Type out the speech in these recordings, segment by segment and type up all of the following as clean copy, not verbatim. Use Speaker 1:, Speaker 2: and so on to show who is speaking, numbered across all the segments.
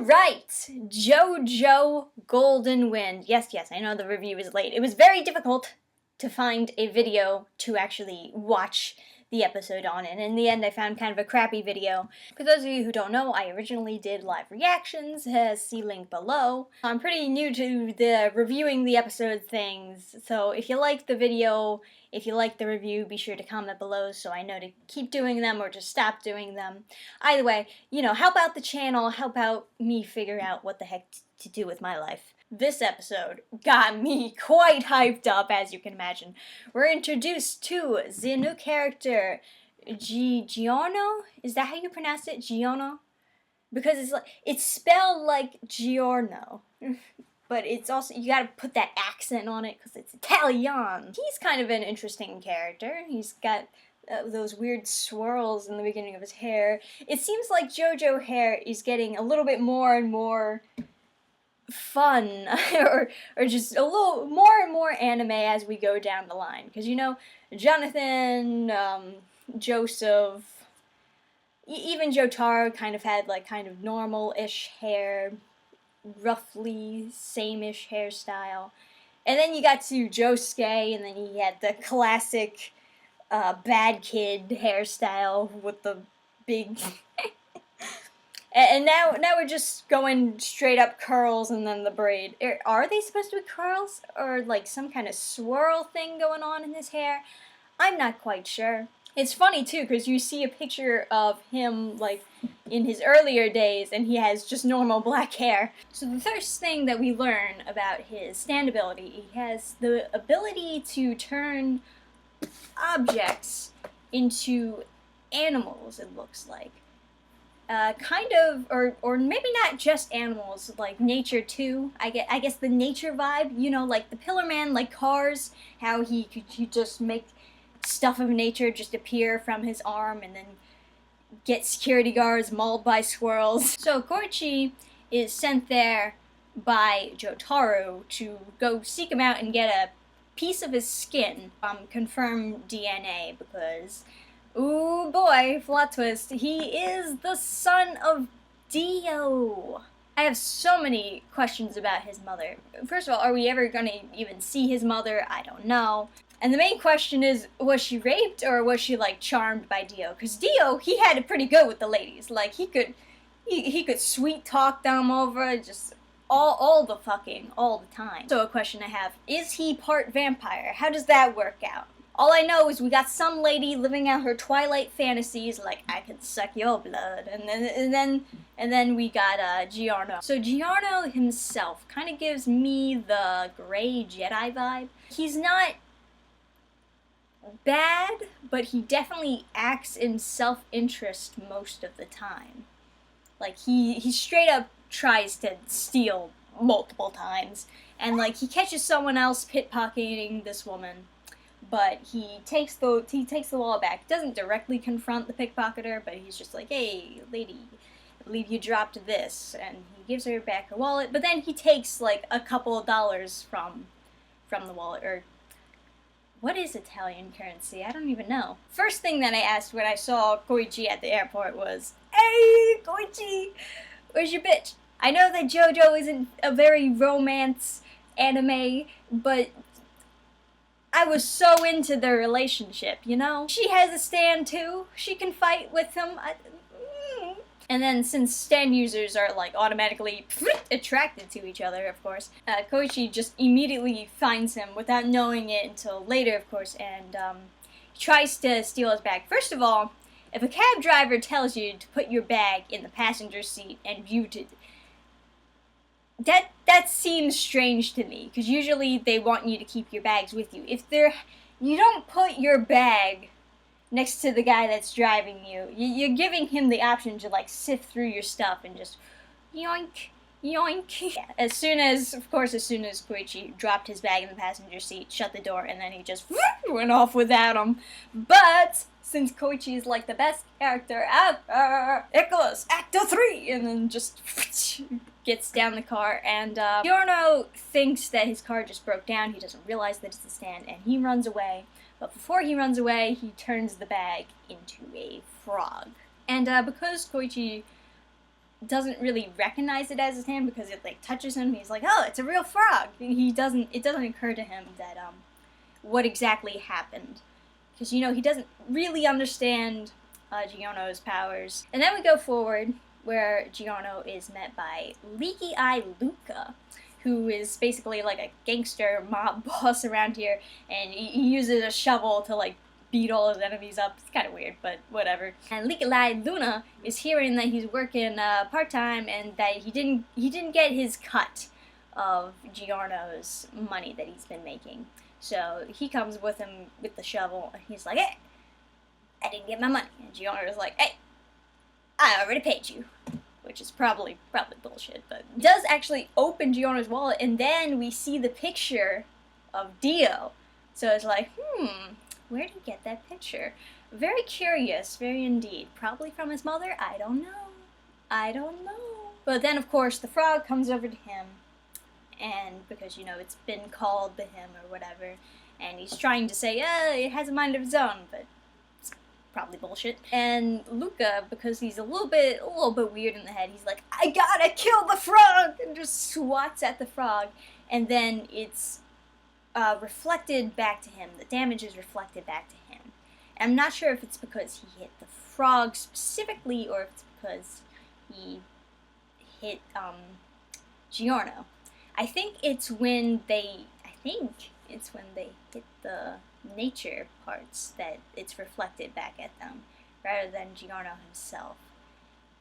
Speaker 1: Alright, Jojo Golden Wind. Yes, I know the review is late. It was very difficult to find a video to actually watch the episode on, and in the end I found kind of a crappy video. For those of you who don't know, I originally did live reactions, see link below. I'm pretty new to the reviewing the episode things, so if you like the video, if you like the review, be sure to comment below so I know to keep doing them or just stop doing them. Either way, you know, help out the channel, help out me figure out what the heck to do with my life. This episode got me quite hyped up, as you can imagine. We're introduced to the new character, Giorno? Is that how you pronounce it? Giorno? Because it's spelled like Giorno. But it's also, you gotta put that accent on it because it's Italian. He's kind of an interesting character. He's got those weird swirls in the beginning of his hair. It seems like Jojo hair is getting a little bit more and more fun, or just a little more and more anime as we go down the line. Because, you know, Jonathan, Joseph, even Jotaro kind of had, like, kind of normal-ish hair, roughly same-ish hairstyle. And then you got to Josuke, and then he had the classic bad kid hairstyle with the big... And now we're just going straight up curls and then the braid. Are they supposed to be curls? Or like some kind of swirl thing going on in his hair? I'm not quite sure. It's funny too, because you see a picture of him like in his earlier days and he has just normal black hair. So the first thing that we learn about his stand ability, he has the ability to turn objects into animals, it looks like. Kind of, or maybe not just animals, like nature too. I guess the nature vibe, you know, like the Pillar Man, like Cars, how he could just make stuff of nature just appear from his arm and then get security guards mauled by squirrels. So Koichi is sent there by Jotaro to go seek him out and get a piece of his skin, confirm DNA, because ooh boy, plot twist, he is the son of Dio. I have so many questions about his mother. First of all, are we ever gonna even see his mother? I don't know. And the main question is, was she raped or was she like charmed by Dio? Because Dio, he had it pretty good with the ladies. Like he could sweet talk them over, just all the fucking, all the time. So a question I have, is he part vampire? How does that work out? All I know is we got some lady living out her twilight fantasies, like I can suck your blood, and then we got Giorno. So Giorno himself kind of gives me the gray Jedi vibe. He's not bad, but he definitely acts in self-interest most of the time. Like he straight up tries to steal multiple times, and like he catches someone else pickpocketing this woman. But he takes the wallet back. Doesn't directly confront the pickpocketer, but he's just like, hey, lady, I believe you dropped this. And he gives her back her wallet, but then he takes like a couple of dollars from the wallet. Or what is Italian currency? I don't even know. First thing that I asked when I saw Koichi at the airport was, hey, Koichi, where's your bitch? I know that Jojo isn't a very romance anime, but I was so into their relationship, you know? She has a stand too. She can fight with him. And then since stand users are like automatically attracted to each other, of course, Koichi just immediately finds him without knowing it until later, of course, and he tries to steal his bag. First of all, if a cab driver tells you to put your bag in the passenger seat and you did, that seems strange to me, because usually they want you to keep your bags with you. You don't put your bag next to the guy that's driving you. You're giving him the option to like sift through your stuff and just yoink, yoink. As soon as Koichi dropped his bag in the passenger seat, shut the door, and then he just went off without him. But since Koichi is like the best character ever, it goes Actor 3, and then just gets down the car, and Giorno thinks that his car just broke down. He doesn't realize that it's a stand, and he runs away. But before he runs away, he turns the bag into a frog. And because Koichi doesn't really recognize it as his hand because it like touches him. He's like, oh, it's a real frog. It doesn't occur to him that what exactly happened, because you know he doesn't really understand Giorno's powers. And then we go forward where Giorno is met by Leaky Eye Luca, who is basically like a gangster mob boss around here, and he uses a shovel to like beat all his enemies up. It's kind of weird, but whatever. And Leaky Eye Luna is hearing that he's working part-time and that he didn't get his cut of Giorno's money that he's been making. So he comes with him with the shovel, and he's like, hey, I didn't get my money. And Giorno's like, hey, I already paid you. Which is probably bullshit, but it does actually open Giorno's wallet, and then we see the picture of Dio. So it's like, where did he get that picture? Very curious, very indeed. Probably from his mother? I don't know. But then, of course, the frog comes over to him, and because, you know, it's been called to him or whatever, and he's trying to say, it has a mind of its own, but it's probably bullshit. And Luca, because he's a little bit weird in the head, he's like, I gotta kill the frog! And just swats at the frog, and then it's reflected back to him. The damage is reflected back to him. And I'm not sure if it's because he hit the frog specifically, or if it's because he hit Giorno. I think it's when they hit the nature parts that it's reflected back at them, rather than Giorno himself.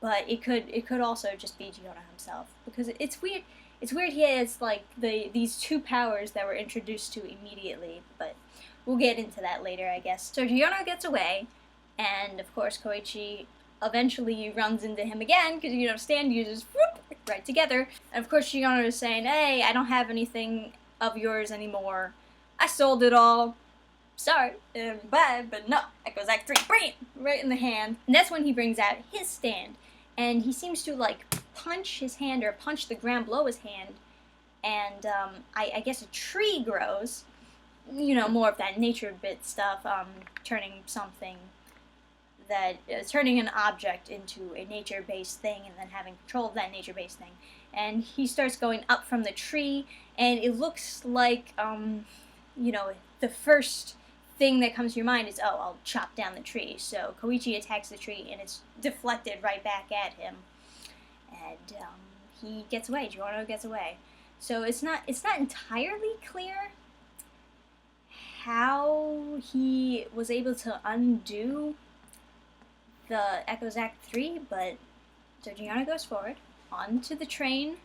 Speaker 1: But it could also just be Giorno himself, because it's weird. It's weird he has like these two powers that were introduced to immediately, but we'll get into that later, I guess. So Giorno gets away, and of course Koichi eventually runs into him again, because, you know, stand users, whoop, right together. And of course Giorno is saying, hey, I don't have anything of yours anymore. I sold it all. Sorry, bye, but no. That goes like 3, bam, right in the hand. And that's when he brings out his stand, and he seems to like punch his hand, or punch the ground below his hand, and I guess a tree grows, you know, more of that nature bit stuff, turning an object into a nature-based thing, and then having control of that nature-based thing. And he starts going up from the tree, and it looks like, you know, the first thing that comes to your mind is, oh, I'll chop down the tree. So Koichi attacks the tree, and it's deflected right back at him. And he gets away. Giorno gets away. So it's not entirely clear how he was able to undo the Echoes Act 3, but so Giorno goes forward onto the train.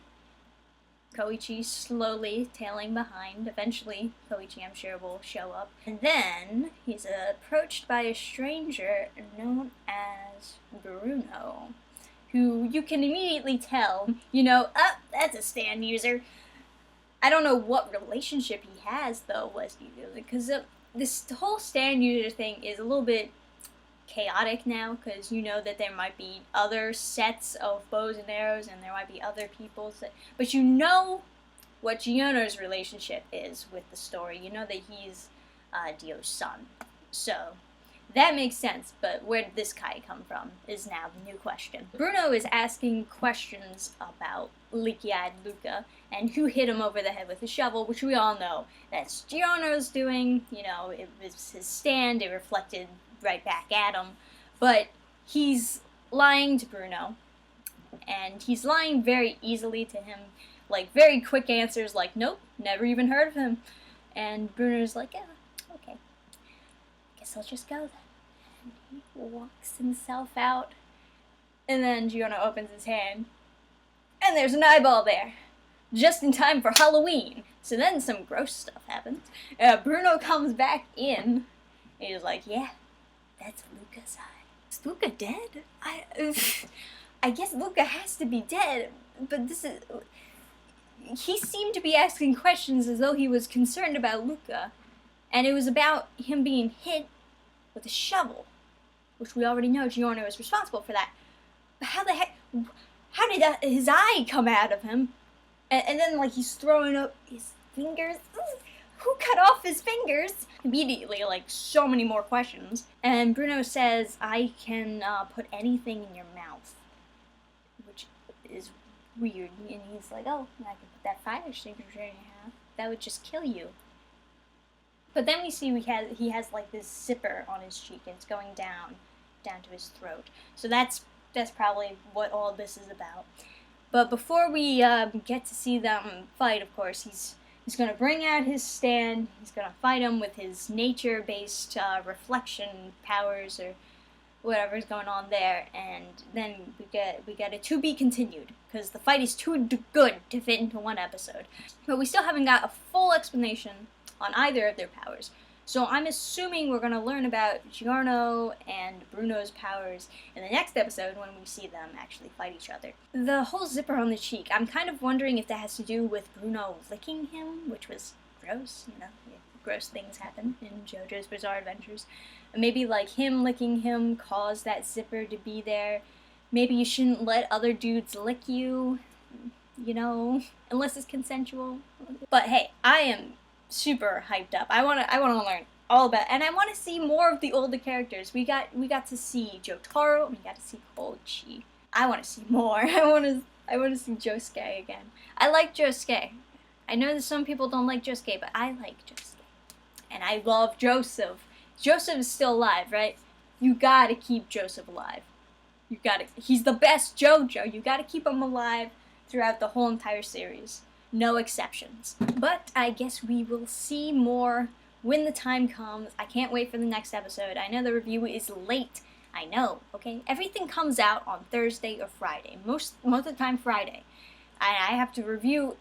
Speaker 1: Koichi slowly tailing behind. Eventually, Koichi, I'm sure, will show up. And then he's approached by a stranger known as Bruno, who you can immediately tell, you know, that's a stand user. I don't know what relationship he has, though, because this whole stand user thing is a little bit chaotic now, because you know that there might be other sets of bows and arrows, and there might be other people's, but you know what Giorno's relationship is with the story. You know that he's Dio's son. So that makes sense, but where did this guy come from is now the new question. Bruno is asking questions about Leaky Eye Luca and who hit him over the head with a shovel, which we all know that's Giorno's doing. You know, it was his stand, it reflected right back at him, but he's lying to Bruno, and he's lying very easily to him, like very quick answers like, nope, never even heard of him. And Bruno's like, yeah, okay, guess I'll just go then. And he walks himself out, and then Giorno opens his hand, and there's an eyeball there, just in time for Halloween. So then some gross stuff happens. Bruno comes back in, and he's like, yeah, that's Luca's eye. Is Luca dead? I guess Luca has to be dead, but he seemed to be asking questions as though he was concerned about Luca, and it was about him being hit with a shovel, which we already know Giorno is responsible for that. But how the heck, how did his eye come out of him? And then, like, he's throwing up his fingers. Who cut off his fingers? Immediately, like, so many more questions. And Bruno says, I can put anything in your mouth. weird. And he's like, oh, I can put that fire extinguisher in your house. That would just kill you. But then we see he has like this zipper on his cheek, and it's going down to his throat. So that's probably what all this is about. But before we get to see them fight, of course, he's going to bring out his stand. He's going to fight him with his nature-based reflection powers or whatever's going on there. And then we get a to be continued, because the fight is too good to fit into one episode. But we still haven't got a full explanation on either of their powers. So I'm assuming we're going to learn about Giorno and Bruno's powers in the next episode when we see them actually fight each other. The whole zipper on the cheek, I'm kind of wondering if that has to do with Bruno licking him, which was gross, gross things happen in Jojo's Bizarre Adventures. Maybe like him licking him caused that zipper to be there. Maybe you shouldn't let other dudes lick you, unless it's consensual. But hey, I am super hyped up. I wanna learn all about, and I want to see more of the older characters. We got to see Jotaro, we got to see Koichi. I want to see more. I want to see Josuke again. I like Josuke. I know that some people don't like Josuke, but I like Josuke, and I love Joseph. Joseph is still alive, right? You gotta keep Joseph alive. He's the best Jojo. You gotta keep him alive throughout the whole entire series. No exceptions. But I guess we will see more when the time comes. I can't wait for the next episode. I know the review is late. I know, okay? Everything comes out on Thursday or Friday. Most of the time Friday. I have to review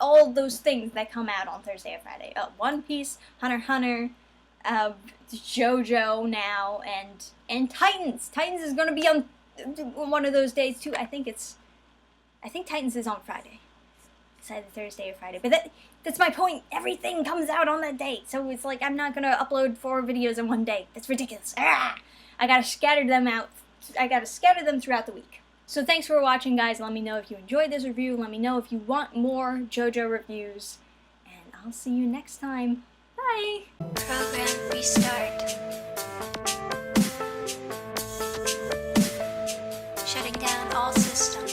Speaker 1: all those things that come out on Thursday or Friday. One Piece, Hunter x Hunter, Jojo now, and Titans. Titans is going to be on one of those days too. I think Titans is on Friday. It's either Thursday or Friday. But that's my point. Everything comes out on that day. So it's like I'm not going to upload 4 videos in one day. That's ridiculous. I got to scatter them out. I got to scatter them throughout the week. So thanks for watching, guys. Let me know if you enjoyed this review. Let me know if you want more JoJo reviews. And I'll see you next time. Bye. Program restart. Shutting down all systems.